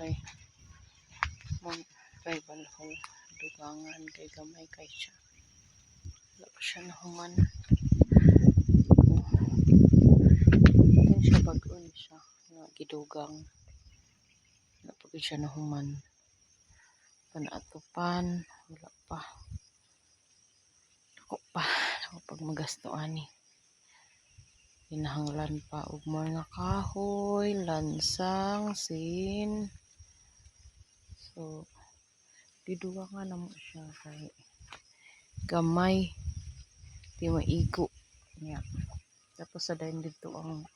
walay mong tribal hall dugangan kay gamay kay siya. Wala pa siya nahuman. Yan siya bago ni siya nga gidugang. Wala pa siya nahuman. Panatupan wala pa. Ako pa pag magastoan ni. Hinahanglan pa og mga kahoy, lansang, sin. So gidugangan na mo siya kay gamay di maigo niya. Tapos sa dayon dito ang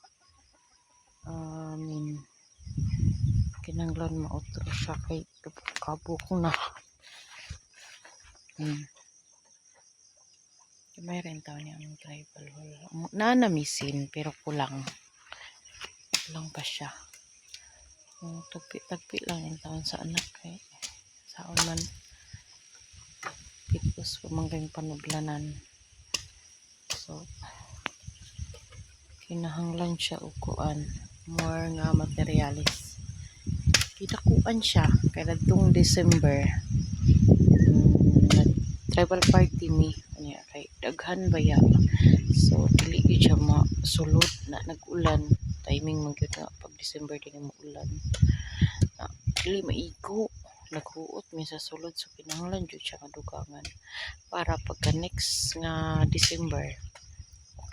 kinanglan mautro siya kay kabuk na. May rentaw niya ang tribal hall. Nanamisin pero kulang pa siya. Tagpi lang yung taon sa anak kay saon man pitos pamangking panudlanan. So kinahanglan siya uguan more nga materialis. Kitakuan siya kay adtong December tribal party mi niya kay daghan baya. So dili gyud siya masulod na nag-ulan. Timing man gyud nga pag December din mo ulan. Dili maigo, naghuot mi sa sulod so kinahanglan jud siya dugangan para pagka next nga December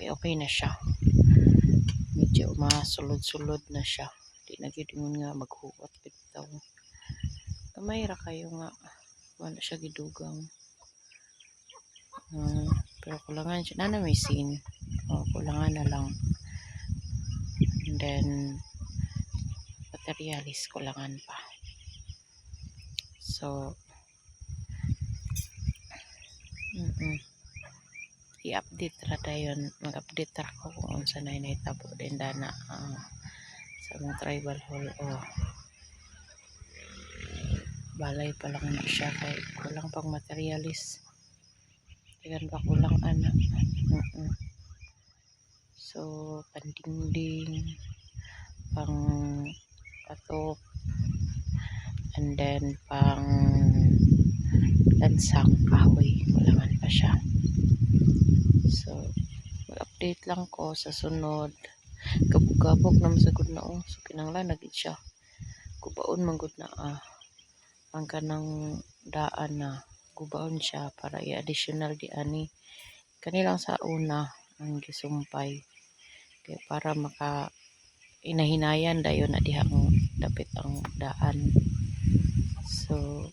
okay na siya. Medyo masulod-sulod na siya. Di na gyud nga maghuot bitaw. Kamay ra kayo nga wala siya gidugang. Pero kulangan siya na may sin. Kulangan na lang. And then materialis kulangan pa. So i-update ra dayon, mag-update ra ko kung unsa na nahitabo din dana sa mga tribal hall balay pa lang na siya kay kulang pang materialis. Diyan pa kulang ana. So pandingding, pang atop, and then pang lansang kahoy kulangan pa siya. So mag-update lang ko sa sunod. Gabog-gabog naman sa good na so kinanglan na gid siya. Kubaon man gud na ang kanang daan na gubaon siya para i-additional di ani kanilang sa una ang gisumpay kay para maka inahinayan dayon na diha ang dapit ang daan. So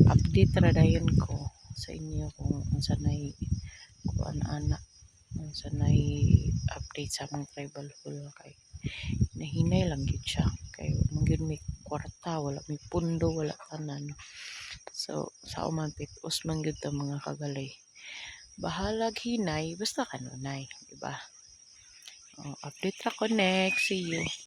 update ra dayon ko sa inyo kung unsa nay kuan ana unsa nay update sa mga tribal hall kay nahinay lang gid siya kay mangyud may kwarta wala may pundo wala tanan. So sa man pitos man gyud ta mga kagalay bahalag hinay basta kanunay, diba? Update ra ko next, see you.